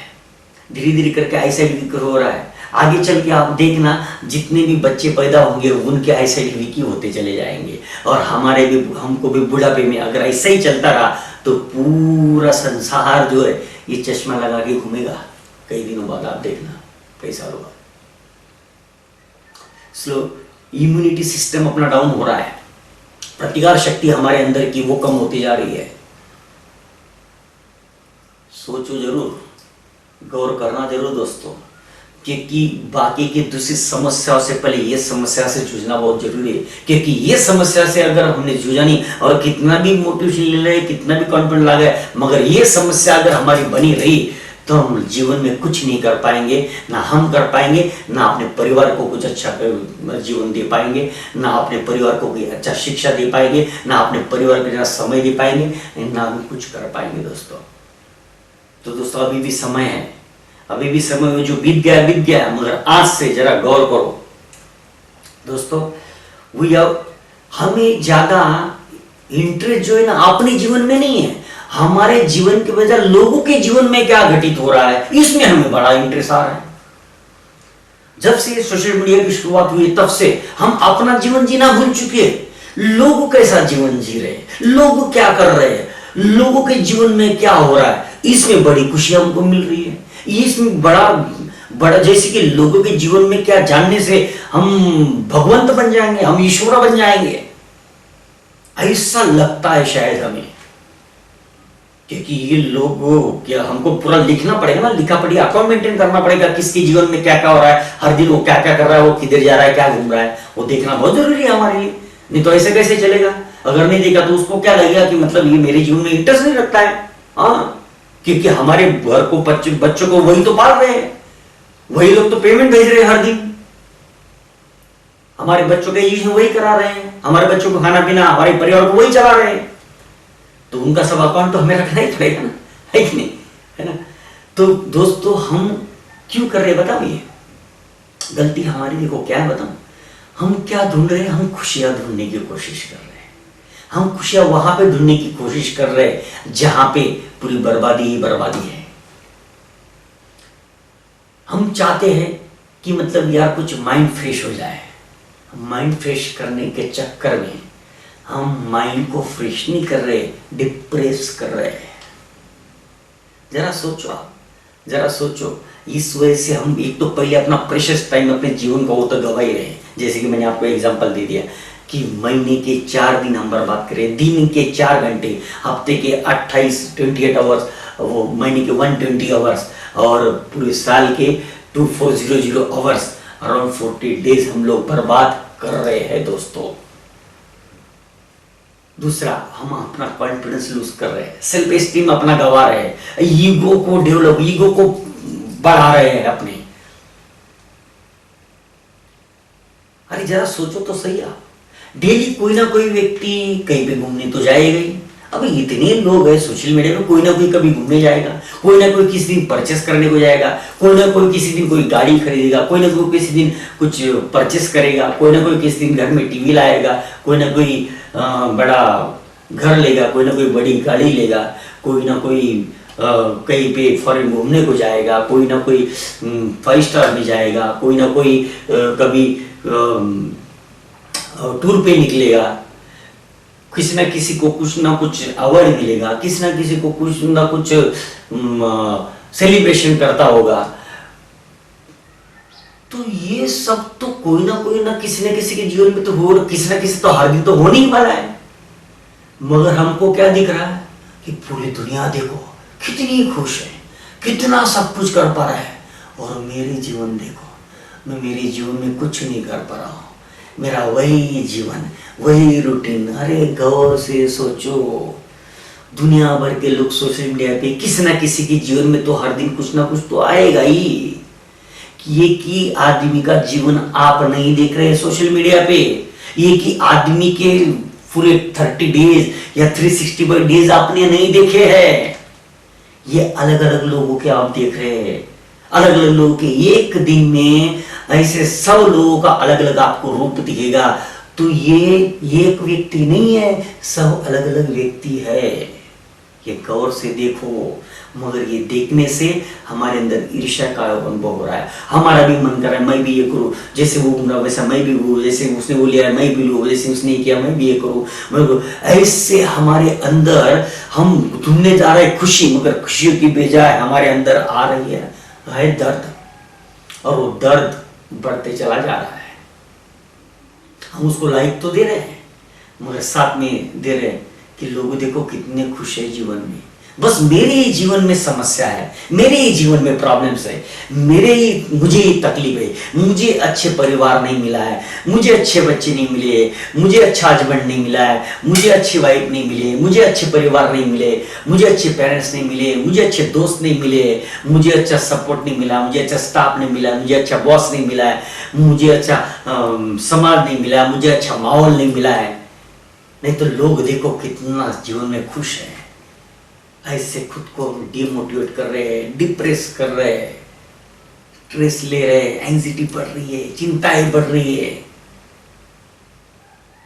धीरे धीरे करके आई साइड वीक हो रहा है। आगे चल के आप देखना, जितने भी बच्चे पैदा होंगे उनके आई साइड वीक ही होते चले जाएंगे, और हमारे भी, हमको भी बुढ़ापे में अगर ऐसा ही चलता रहा तो पूरा संसार जो है ये चश्मा लगा के घूमेगा। कई दिनों बाद आप देखना, कई सालों बाद। स्लो इम्यूनिटी सिस्टम अपना डाउन हो रहा है, प्रतिकार शक्ति हमारे अंदर की वो कम होती जा रही है। सोचो जरूर, गौर करना जरूर दोस्तों, क्योंकि बाकी की दूसरी समस्याओं से पहले ये समस्या से जूझना बहुत जरूरी है। क्योंकि ये समस्या से अगर हमने जूझा नहीं, और कितना भी मोटिवेशन ले रहे, कितना भी कॉन्फिडेंस ला गए, मगर ये समस्या अगर हमारी बनी रही तो हम जीवन में कुछ नहीं कर पाएंगे। ना हम कर पाएंगे, ना अपने परिवार को कुछ अच्छा जीवन दे पाएंगे, ना अपने परिवार को कोई अच्छा शिक्षा दे पाएंगे, ना अपने परिवार को समय दे पाएंगे, ना हम कुछ कर पाएंगे दोस्तों। तो दोस्तों, अभी भी समय है, अभी भी समय में जो बीत गया, मगर आज से जरा गौर करो दोस्तों। हमें ज्यादा इंटरेस्ट जो है ना अपने जीवन में नहीं है, हमारे जीवन के बजाय लोगों के जीवन में क्या घटित हो रहा है, इसमें हमें बड़ा इंटरेस्ट आ रहा है। जब से सोशल मीडिया की शुरुआत हुई तब से हम अपना जीवन जीना भूल चुके हैं। लोगों कैसा जीवन जी रहे हैं, लोग क्या कर रहे हैं, लोगों के जीवन में क्या हो रहा है, इसमें बड़ी खुशी हमको मिल रही है। इसमें बड़ा जैसे कि लोगों के जीवन में क्या जानने से हम भगवंत बन जाएंगे, हम ईश्वर बन जाएंगे, ऐसा लगता है शायद हमें। क्योंकि ये लोग क्या, हमको पूरा लिखना पड़ेगा ना, लिखा पड़ेगा, अकाउंट मेंटेन करना पड़ेगा, किसके जीवन में क्या क्या हो रहा है, हर दिन वो क्या क्या कर रहा है, वो किधर जा रहा है, क्या घूम रहा है, वो देखना बहुत जरूरी है हमारे लिए। नहीं तो ऐसे कैसे चलेगा? अगर नहीं देखा तो उसको क्या लगेगा कि मतलब ये मेरे जीवन में इंटरेस्ट नहीं रखता है। हाँ, क्योंकि हमारे घर को बच्चों को वही तो पाल रहे हैं, वही लोग तो पेमेंट भेज रहे हैं हर दिन, हमारे बच्चों के एजुकेशन वही करा रहे हैं, हमारे बच्चों को खाना पीना, हमारे परिवार को वही चला रहे हैं, तो उनका सब अकाउंट तो हमें रखना ही पड़ेगा ना, है कि नहीं, है ना। तो दोस्तों, हम क्यों कर रहे हैं बताओ? ये गलती हमारी देखो क्या है बताओ। हम क्या ढूंढ रहे हैं? हम खुशियां ढूंढने की कोशिश कर रहे हैं। हम खुशियां वहां पे ढूंढने की कोशिश कर रहे हैं जहां पे पूरी बर्बादी ही बर्बादी है। हम चाहते हैं कि मतलब यार कुछ माइंड फ्रेश हो जाए। माइंड फ्रेश करने के चक्कर में हम माइंड को फ्रेश नहीं कर रहे, डिप्रेस कर रहे हैं। जरा सोचो आप, जरा सोचो। इस वजह से हम एक तो पहले अपना प्रेशियस टाइम अपने जीवन का वो तो गवा ही रहे हैं। जैसे कि मैंने आपको एग्जांपल दे दिया कि महीने के 4 दिन हम बर्बाद करें, दिन के 4 घंटे, हफ्ते के 28 आवर्स, वो महीने के 120 आवर्स, और पूरे साल के 2400 आवर्स, अराउंड 40 डेज हम लोग बर्बाद कर रहे हैं दोस्तों। दूसरा, हम अपना कॉन्फिडेंस लूज कर रहे हैं, सेल्फ एस्टीम अपना गवा रहे हैं, ईगो को बढ़ा रहे हैं अपने। अरे जरा सोचो तो सही आप, डेली कोई ना कोई व्यक्ति कहीं पे घूमने तो जाएगा ही। अब इतने लोग हैं सोशल मीडिया में, कोई ना कोई कभी घूमने जाएगा, कोई ना कोई किसी दिन परचेस करने को जाएगा, कोई ना कोई किसी दिन कोई गाड़ी खरीदेगा, कोई ना कोई किसी दिन कुछ परचेस करेगा, कोई ना कोई किसी दिन घर में टीवी लाएगा, कोई ना कोई बड़ा घर लेगा, कोई ना कोई बड़ी गाड़ी लेगा, कोई ना कोई कहीं पे फॉरेन घूमने को जाएगा, कोई ना कोई 5 स्टार में जाएगा, कोई ना कोई कभी टूर पे निकलेगा, किसी ना किसी को कुछ ना कुछ अवार्ड मिलेगा, किसी ना किसी को कुछ ना कुछ सेलिब्रेशन करता होगा। तो ये सब तो कोई ना किसी ना किसी के जीवन में तो हो, किसी ना किसी तो हर दिन तो होने ही वाला है। मगर हमको क्या दिख रहा है कि पूरी दुनिया देखो कितनी खुश है, कितना सब कुछ कर पा रहा है, और मेरे जीवन देखो, मैं मेरे जीवन में कुछ नहीं कर पा रहा हूँ, मेरा वही जीवन, वही रूटीन। अरे गौर से सोचो, दुनिया भर के लोग सोशल मीडिया पे किसी ना किसी के जीवन में तो हर दिन कुछ ना कुछ तो आएगा ही। ये कि आदमी का जीवन आप नहीं देख रहे सोशल मीडिया पे, ये कि आदमी के पूरे 30 डेज या 365 डेज आपने नहीं देखे हैं, ये अलग अलग लोगों के आप देख रहे हैं। अलग अलग लोगों के एक दिन में ऐसे 100 लोगों का अलग अलग आपको रूप दिखेगा। तो ये एक व्यक्ति नहीं है, सब अलग अलग व्यक्ति है। ये गौर से देखो। मगर ये देखने से हमारे अंदर ईर्ष्या का अनुभव हो रहा है, हमारा भी मन कर रहा है मैं भी ये करूं, जैसे वो घूम रहा वैसा मैं भी घूमूं, जैसे उसने वो लिया मैं भी लूं, जैसे उसने किया मैं भी ये करूं। ऐसे हमारे अंदर हम ढूंढने जा रहे हैं खुशी, मगर खुशियों की बजाय हमारे अंदर आ रही है दर्द, और वो दर्द बढ़ते चला जा रहा है। हम उसको लाइक तो दे रहे हैं, मगर साथ में दे रहे हैं कि लोग देखो कितने खुश है जीवन में। बस मेरे ही जीवन में समस्या है, मेरे ही जीवन में प्रॉब्लम्स है, मुझे ही तकलीफ है, मुझे अच्छे परिवार नहीं मिला है, मुझे अच्छे बच्चे नहीं मिले, मुझे अच्छा हस्बैंड नहीं मिला है, मुझे अच्छी वाइफ नहीं मिले, मुझे अच्छे परिवार नहीं मिले, मुझे अच्छे पेरेंट्स नहीं मिले, मुझे अच्छे दोस्त नहीं मिले, मुझे अच्छा सपोर्ट नहीं मिला, मुझे अच्छा स्टाफ नहीं मिला, मुझे अच्छा बॉस नहीं मिला है, मुझे अच्छा समाज नहीं मिला, मुझे अच्छा माहौल नहीं मिला है। नहीं तो लोग देखो कितना जीवन में खुश है। ऐसे खुद को डिमोटिवेट कर रहे हैं, डिप्रेस कर रहे हैं, स्ट्रेस ले रहे हैं, एंजाइटी बढ़ रही है, चिंताएं बढ़ रही है,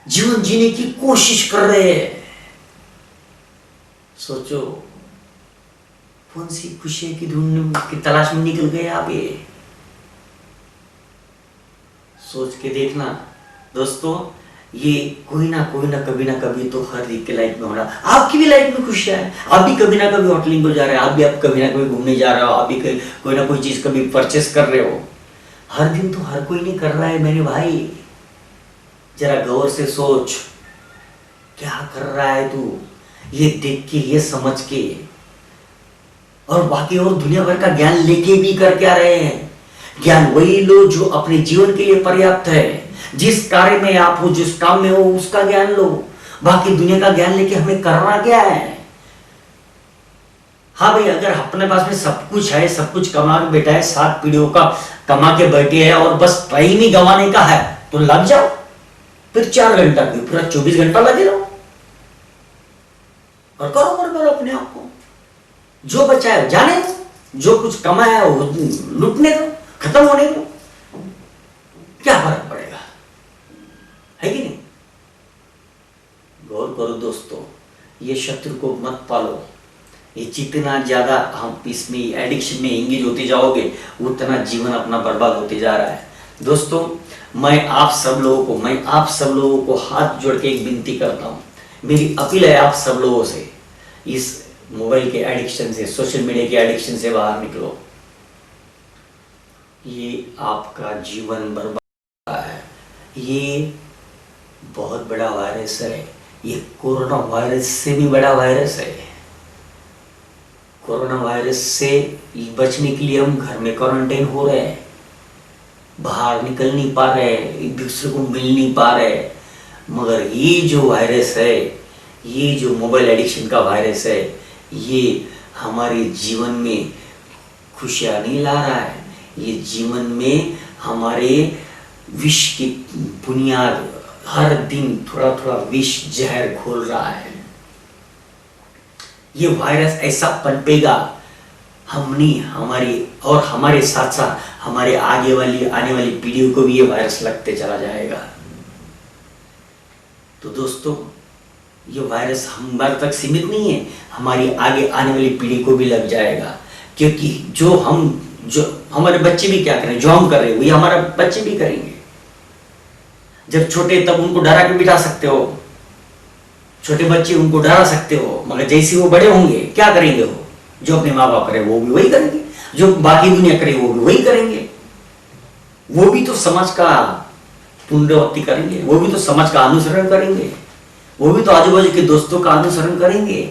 जीवन जीने की कोशिश कर रहे हैं। सोचो कौन सी खुशी की ढूंढने की तलाश में निकल गए आप। ये सोच के देखना दोस्तों, ये कोई ना कभी ना कभी तो हर एक के लाइफ में हो रहा। आपकी भी लाइफ में खुशियां है, आप भी कभी ना कभी होटलिंग को जा रहे हो, आप कभी ना कभी घूमने जा रहे हो, आप भी कोई ना कोई चीज कभी परचेस कर रहे हो। हर दिन तो हर कोई नहीं कर रहा है मेरे भाई। जरा गौर से सोच क्या कर रहा है तू, ये देख के, ये समझ के, और बाकी और दुनिया भर का ज्ञान लेके भी कर क्या रहे हैं। ज्ञान वही लो जो अपने जीवन के लिए पर्याप्त है। जिस कार्य में आप हो, जिस काम में हो, उसका ज्ञान लो। बाकी दुनिया का ज्ञान लेके हमें करना क्या है। हाँ भाई, अगर अपने पास में सब कुछ है, सब कुछ कमा के बैठा है, 7 पीढ़ियों का कमा के बैठे है, और बस टाइम ही गंवाने का है, तो लग जाओ। फिर 4 घंटा क्यों, पूरा 24 घंटा लगे रहो और करो अपने आप को। जो बचा है जाने दो, जो कुछ कमाया है वो लुटने दो, खत्म होने दो, क्या फर्क पड़ेगा, है कि नहीं। गौर करो दोस्तों, ये शत्रु को मत पालो। ये जितना ज्यादा हम इसमें एडिक्शन में एंगेज होते जाओगे, उतना जीवन अपना बर्बाद होते जा रहा है। दोस्तों, मैं आप सब लोगों को हाथ जोड़ के एक विनती करता हूँ। मेरी अपील है आप सब लोगों से, इस मोबाइल के एडिक्शन से, सोशल मीडिया के एडिक्शन से बाहर निकलो। ये आपका जीवन बर्बाद है, ये बहुत बड़ा वायरस है। ये कोरोना वायरस से भी बड़ा वायरस है। कोरोना वायरस से बचने के लिए हम घर में क्वारंटाइन हो रहे हैं, बाहर निकल नहीं पा रहे, एक दूसरे को मिल नहीं पा रहे। मगर ये जो वायरस है, ये जो मोबाइल एडिक्शन का वायरस है, ये हमारे जीवन में खुशियाँ नहीं ला रहा है। ये जीवन में हमारे विष की बुनियाद हर दिन थोड़ा थोड़ा विष जहर घोल रहा है। ये वायरस ऐसा पनपेगा, हमने हमारी और हमारे साथ साथ हमारे आने वाली पीढ़ियों को भी ये वायरस लगते चला जाएगा। तो दोस्तों, ये वायरस हमारे तक सीमित नहीं है, हमारी आगे आने वाली पीढ़ी को भी लग जाएगा। क्योंकि जो हमारे बच्चे भी क्या करें, जो हम कर रहे हैं वही हमारे बच्चे भी करेंगे। जब छोटे तब उनको डरा के बिठा सकते हो, छोटे बच्चे उनको डरा सकते हो, मगर जैसे वो बड़े होंगे क्या करेंगे? वो जो अपने माँ बाप करे वो भी वही करेंगे, जो बाकी दुनिया करे वो भी वही करेंगे। वो भी तो समाज का पुनरावृत्ति करेंगे, वो भी तो समाज का अनुसरण करेंगे, वो भी तो आजू बाजू के दोस्तों का अनुसरण करेंगे।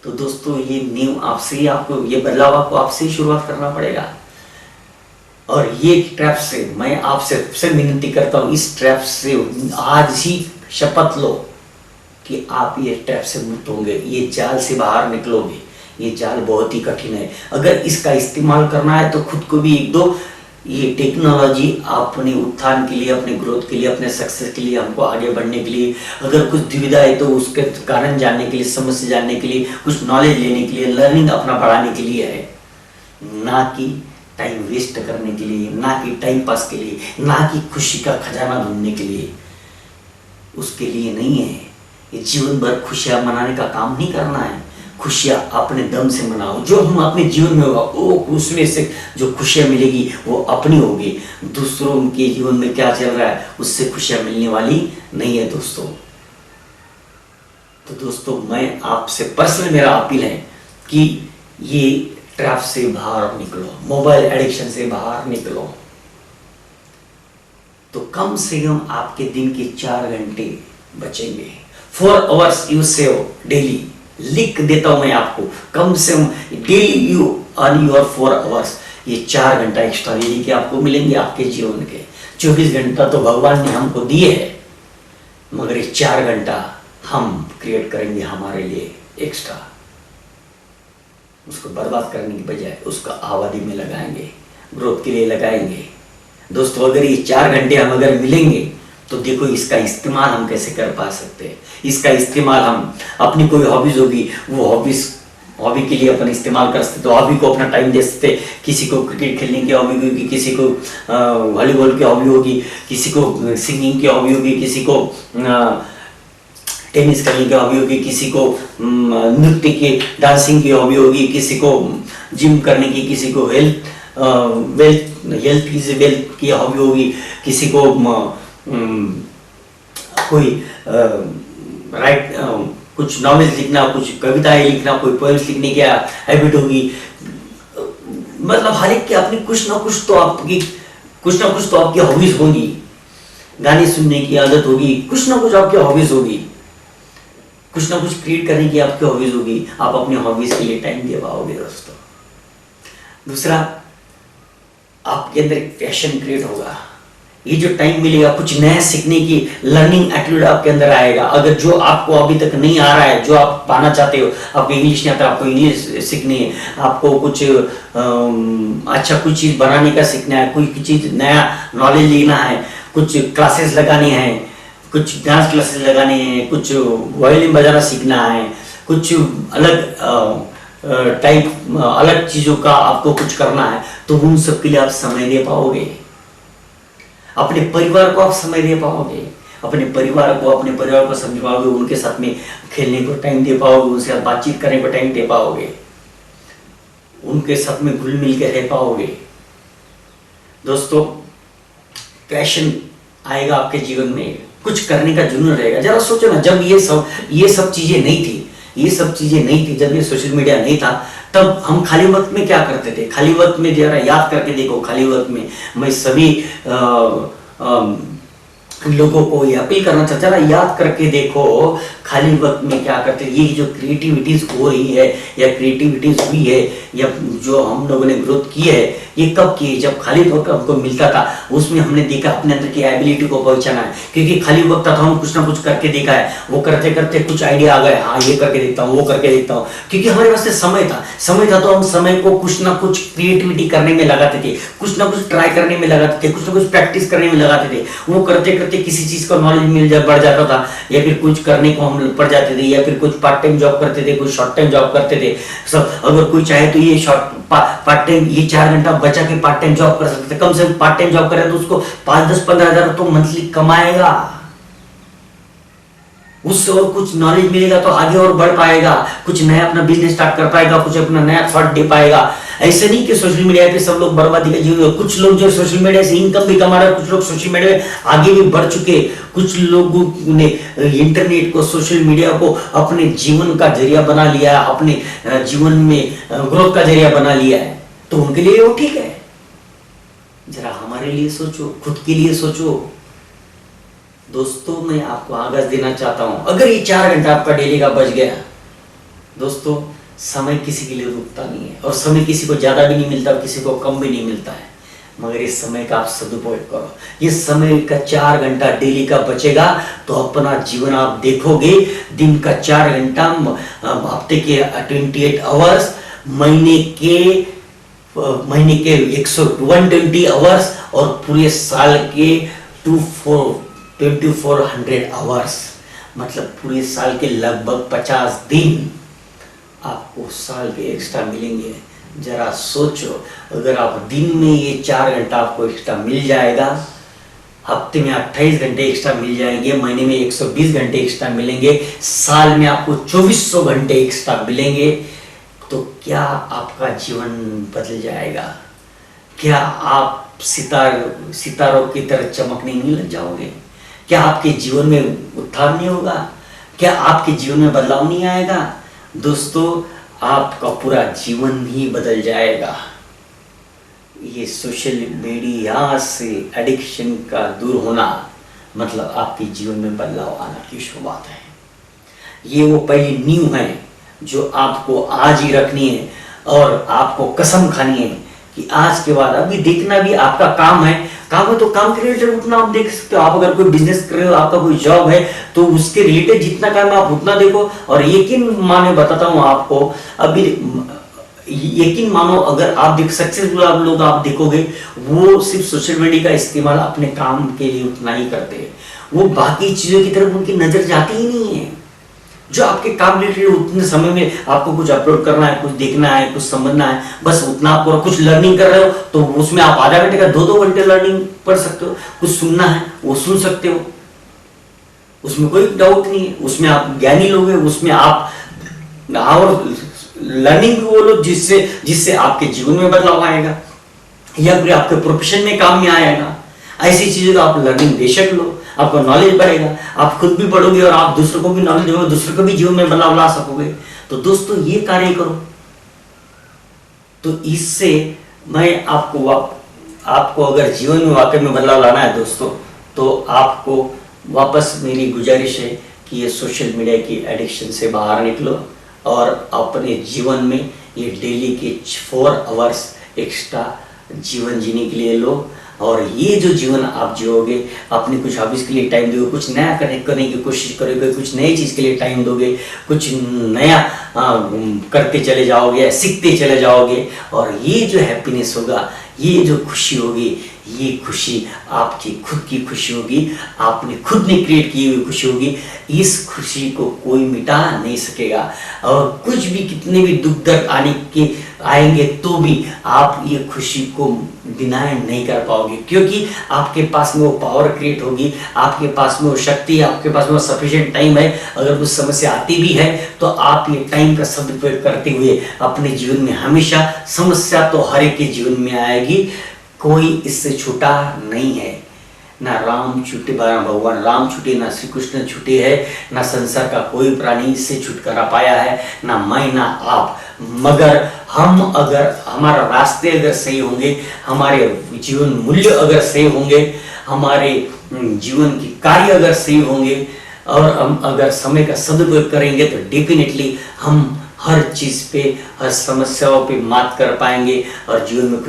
तो दोस्तों, ये नींव आपसे ही, आपको ये बदलाव आपको आपसे ही शुरुआत करना पड़ेगा। और ये ट्रैप से मैं आपसे विनती करता हूं, इस ट्रैप से आज ही शपथ लो कि आप ये ट्रैप से मुक्त होंगे, ये जाल से बाहर निकलोगे। ये जाल बहुत ही कठिन है। अगर इसका इस्तेमाल करना है तो खुद को भी एक दो, ये टेक्नोलॉजी अपने उत्थान के लिए, अपने ग्रोथ के लिए, अपने सक्सेस के लिए, हमको आगे बढ़ने के लिए, अगर कुछ दुविधा है तो उसके कारण जानने के लिए, समस्या जानने के लिए, कुछ नॉलेज लेने के लिए, लर्निंग अपना बढ़ाने के लिए है, ना कि टाइम वेस्ट करने के लिए, ना कि टाइम पास के लिए, ना कि खुशी का खजाना ढूंढने के लिए। उसके लिए नहीं है। ये जीवन भर खुशियां मनाने का काम नहीं करना है। खुशियां अपने दम से मनाओ। जो हम अपने जीवन में होगा वो, उसमें से जो खुशियां मिलेगी वो अपनी होगी। दूसरों के जीवन में क्या चल रहा है उससे खुशियां मिलने वाली नहीं है दोस्तों। तो दोस्तों, मैं आपसे पर्सनल मेरा अपील है कि ये ट्रैप से बाहर निकलो, मोबाइल एडिक्शन से बाहर निकलो। तो कम से कम आपके दिन के 4 घंटे बचेंगे। 4 hours यू सेव डेली। लिख देता हूं मैं आपको, कम से कम daily you earn your 4 hours। ये 4 घंटा एक्स्ट्रा डेली के आपको मिलेंगे आपके जीवन के। 24 घंटा तो भगवान ने हमको दिए है, मगर ये 4 घंटा हम क्रिएट करेंगे हमारे लिए एक्स्ट्रा। उसको बर्बाद करने की बजाय उसका आबादी में लगाएंगे, ग्रोथ के लिए लगाएंगे। दोस्तों, अगर ये 4 घंटे हम अगर मिलेंगे तो देखो इसका इस्तेमाल हम कैसे कर पा सकते हैं। इसका इस्तेमाल हम अपनी कोई हॉबीज होगी, वो हॉबी के लिए अपन इस्तेमाल कर सकते, तो हॉबी को अपना टाइम दे सकते। किसी को क्रिकेट खेलने की हॉबी होगी, किसी को वॉलीबॉल की हॉबी होगी, किसी को सिंगिंग की हॉबी होगी, किसी को टेनिस खेलने की हॉबी होगी, किसी को नृत्य की डांसिंग की हॉबी होगी, किसी को जिम करने की, किसी को हेल्थ की हॉबी होगी, किसी को कोई कुछ नॉवेल्स लिखना, कुछ कविताएं लिखना, कोई पोएम्स लिखने की हैबिट होगी। मतलब हर एक की अपनी कुछ ना कुछ तो आपकी हॉबीज होंगी। गाने सुनने की आदत होगी, कुछ ना कुछ आपकी हॉबीज होगी, कुछ ना कुछ क्रिएट करने की आपकी हॉबीज होगी। आप अपने हॉबीज के लिए टाइम दे पाओगे दोस्तों। दूसरा, आपके अंदर एक पैशन क्रिएट होगा। ये जो टाइम मिलेगा कुछ नया सीखने की, लर्निंग एटीट्यूड आपके अंदर आएगा। अगर जो आपको अभी तक नहीं आ रहा है, जो आप पाना चाहते हो, आपको इंग्लिश नहीं आता, आपको इंग्लिश सीखनी है, आपको कुछ अच्छा कुछ चीज बनाने का सीखना है, कोई चीज नया नॉलेज लेना है, कुछ क्लासेस लगाने हैं, कुछ डांस क्लासेस लगाने हैं, कुछ वायलिन बजाना सीखना है, कुछ अलग चीजों का आपको कुछ करना है, तो उन सब के लिए आप समय दे पाओगे। अपने परिवार को आप समय दे पाओगे, अपने परिवार को समझ पाओगे, उनके साथ में खेलने को टाइम दे पाओगे, उनके साथ बातचीत करने को टाइम दे पाओगे, उनके साथ में घुल मिल के रह पाओगे। दोस्तों, पैशन आएगा आपके जीवन में, कुछ करने का जुनून रहेगा। जरा सोचो ना, जब ये सब चीजें नहीं थी, जब ये सोशल मीडिया नहीं था, तब हम खाली वक्त में क्या करते थे? खाली वक्त में जरा याद करके देखो, खाली वक्त में मैं सभी लोगों को ये अपील करना चाहता है, याद करके देखो खाली वक्त में क्या करते हैं। ये जो क्रिएटिविटीज हो रही है या क्रिएटिविटीज हुई है या जो हम लोगों ने ग्रोथ की है, ये कब की है? जब खाली वक्त हमको मिलता था, उसमें हमने देखा अपने अंदर की एबिलिटी को पहचाना है। क्योंकि खाली वक्त था हम कुछ ना कुछ करके देखा है, वो करते करते कुछ आइडिया आ गए, हाँ ये करके देखता हूँ, वो करके देखता हूँ। क्योंकि हमारे पास समय था तो हम समय को कुछ ना कुछ क्रिएटिविटी करने में लगाते थे, कुछ ना कुछ ट्राई करने में लगाते थे, कुछ ना कुछ प्रैक्टिस करने में लगाते थे। वो करते करते किसी चीज का नॉलेज बढ़ जाता था, या फिर कुछ करने को हम पड़ जाते थे, या फिर कुछ पार्ट टाइम जॉब करते थे, कुछ शॉर्ट टाइम जॉब करते थे। सब अगर कोई चाहे तो ये पार्ट टाइम ये 4 घंटा बचा के पार्ट टाइम जॉब कर सकते थे। कम से कम पार्ट टाइम जॉब करे तो उसको 5, 10, 15 हजार तो मंथली कमाएगा। उससे और कुछ नॉलेज मिलेगा तो आगे और बढ़ पाएगा, कुछ नया अपना बिजनेस स्टार्ट कर पाएगा, कुछ अपना नया थॉट दे पाएगा। ऐसे नहीं कि सोशल मीडिया पे सब लोग बर्बादी का जीवन, कुछ लोग जो सोशल मीडिया से इनकम भी कमा रहे हैं, कुछ लोग सोशल मीडिया में आगे भी बढ़ चुके, कुछ लोगों ने इंटरनेट को, सोशल मीडिया को अपने जीवन का जरिया बना लिया, अपने जीवन में ग्रोथ का जरिया बना लिया है, तो उनके लिए वो ठीक है। जरा हमारे लिए सोचो, खुद के लिए सोचो। दोस्तों मैं आपको आगाज देना चाहता हूं, अगर ये 4 घंटा आपका डेली का बच गया, दोस्तों समय किसी के लिए रुकता नहीं है, और समय किसी को ज्यादा भी नहीं मिलता और किसी को कम भी नहीं मिलता है। मगर इस समय का आप सदुपयोग करो। ये समय का 4 घंटा डेली का बचेगा तो अपना जीवन आप देखोगे। दिन का 4 घंटा, हफ्ते के 28 आवर्स, महीने के 120 आवर्स, और पूरे साल के 2400 आवर्स, मतलब पूरे साल के लगभग 50 दिन आपको साल के एक्स्ट्रा मिलेंगे। जरा सोचो, अगर आप दिन में ये 4 घंटा आपको एक्स्ट्रा मिल जाएगा, हफ्ते में 28 घंटे एक्स्ट्रा मिल जाएंगे, महीने में 120 घंटे एक्स्ट्रा मिलेंगे, साल में आपको 2400 घंटे एक्स्ट्रा मिलेंगे, तो क्या आपका जीवन बदल जाएगा? क्या आप सितारों की तरह चमकने नहीं लग जाओगे? क्या आपके जीवन में उत्थान नहीं होगा? क्या आपके जीवन में बदलाव नहीं आएगा? दोस्तों आपका पूरा जीवन ही बदल जाएगा। ये सोशल मीडिया से एडिक्शन का दूर होना मतलब आपके जीवन में बदलाव आना की शुरुआत है। ये वो पहली नींव है जो आपको आज ही रखनी है, और आपको कसम खानी है कि आज के बाद, अभी देखना भी आपका काम है तो काम के रिलेटेड उतना आप देख सकते हो। आप अगर कोई बिजनेस कर रहे हो, आपका कोई जॉब है, तो उसके रिलेटेड जितना काम है आप उतना देखो। और यकीन माने बताता हूँ आपको, अभी यकीन मानो, अगर आप सक्सेसफुल आप लोग आप देखोगे, वो सिर्फ सोशल मीडिया का इस्तेमाल अपने काम के लिए उतना ही करते हैं, वो बाकी चीजों की तरफ उनकी नजर जाती ही नहीं है। जो आपके काम रिलेटेड उतने समय में आपको कुछ अपलोड करना है, कुछ देखना है, कुछ समझना है, बस उतना आपको, कुछ लर्निंग कर रहे हो तो उसमें आप आधा घंटे का 2-2 घंटे लर्निंग पढ़ सकते हो, कुछ सुनना है वो सुन सकते हो, उसमें कोई डाउट नहीं है, उसमें आप ज्ञानी लोग हैं, उसमें आप और लर्निंग भी वो लो जिससे आपके जीवन में बदलाव आएगा या फिर आपके प्रोफेशन में काम में आएगा। ऐसी चीजों का आप लर्निंग बेशक लो, आपका नॉलेज बढ़ेगा, आप खुद भी पढ़ोगे और आप दूसरों को भी नॉलेज दोगे, दूसरों को भी जीवन में बदलाव ला सकोगे। तो दोस्तों ये कार्य करो। तो इससे मैं आपको अगर जीवन में वाकई में बदलाव लाना है दोस्तों, तो आपको वापस मेरी गुजारिश है कि ये सोशल मीडिया की एडिक्शन से बाहर निकलो और अपने जीवन में ये डेली के 4 आवर्स एक्स्ट्रा जीवन जीने के लिए लो। और ये जो जीवन आप जियोगे, अपने कुछ हॉबीज के लिए टाइम दोगे, कुछ नया करने की कोशिश करोगे, कुछ नई चीज के लिए टाइम दोगे, कुछ नया करते चले जाओगे, सीखते चले जाओगे, और ये जो हैप्पीनेस होगा, ये जो खुशी होगी, ये खुशी आपकी खुद की खुशी होगी, आपने खुद ने क्रिएट की हुई खुशी होगी। इस खुशी को कोई मिटा नहीं सकेगा, और कुछ भी, कितने भी दुख दर्द आएंगे तो भी आप ये खुशी को डिनाई नहीं कर पाओगे, क्योंकि आपके पास में वो पावर क्रिएट होगी, आपके पास में वो शक्ति है, आपके पास में वो सफिशिएंट टाइम है। अगर कुछ समस्या आती भी है तो आप ये टाइम का सदुपयोग करते हुए अपने जीवन में, हमेशा समस्या तो हर एक के जीवन में आएगी, कोई इससे छूटा नहीं है। ना राम छूटे, भगवान राम छूटे, ना श्री कृष्ण छूटे है, ना संसार का कोई प्राणी इससे छुटकारा पाया है, ना मैं ना आप। मगर हम अगर हमारा रास्ते अगर सही होंगे, हमारे जीवन मूल्य अगर सही होंगे, हमारे जीवन की कार्य अगर सही होंगे और हम अगर समय का सदुपयोग करेंगे तो डेफिनेटली हम हर चीज पे, हर समस्याओं पे मात कर पाएंगे और जीवन में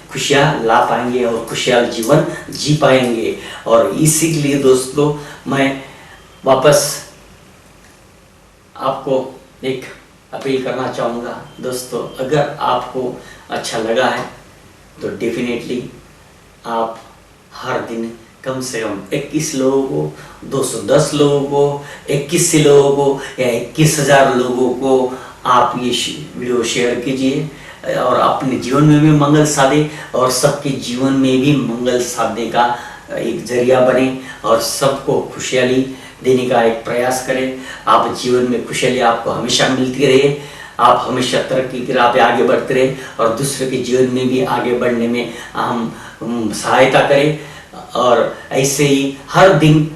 खुशियाँ ला पाएंगे और खुशहाल जीवन जी पाएंगे। और इसीलिए दोस्तों मैं वापस आपको एक अपील करना चाहूँगा। दोस्तों अगर आपको अच्छा लगा है तो डेफिनेटली आप हर दिन कम से कम 21 लोगों को, 210 लोगों को, 21 लोगों को या 21,000 लोगों को आप ये वीडियो शेयर कीजिए और अपने जीवन में भी मंगल साधे और सबके जीवन में भी मंगल साधने का एक जरिया बने और सबको खुशहाली देने का एक प्रयास करें। आप जीवन में खुशहाली आपको हमेशा मिलती रहे, आप हमेशा तरक्की की राह पे आगे बढ़ते रहे और दूसरे के जीवन में भी आगे बढ़ने में हम सहायता करें। और ऐसे ही हर दिन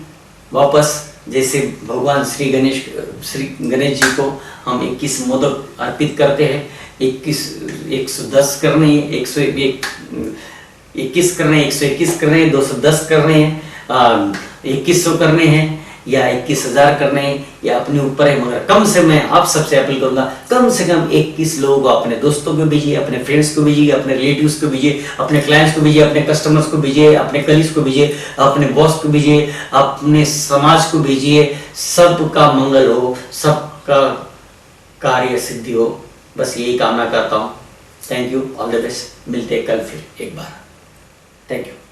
वापस जैसे भगवान श्री गणेश जी को हम 21 मोदक अर्पित करते हैं, 110 करने हैं, 121 करने हैं, 121 करने हैं, 210 करने हैं, 2100 करने हैं या 21,000 करने हैं, या अपने ऊपर है। मगर कम से मैं आप सबसे अपील करूंगा कम से कम 21 लोगों को, अपने दोस्तों को भेजिए, अपने फ्रेंड्स को भेजिए, अपने रिलेटिव्स को भेजिए, अपने क्लाइंट्स को भेजिए, अपने कस्टमर्स को भेजिए, अपने कलीग्स को भेजिए, अपने बॉस को भेजिए, अपने समाज को भेजिए। सबका मंगल हो, सबका कार्य सिद्धि हो, बस यही कामना करता हूँ। Thank you, all the best. मिलते हैं कल फिर एक बार। Thank you.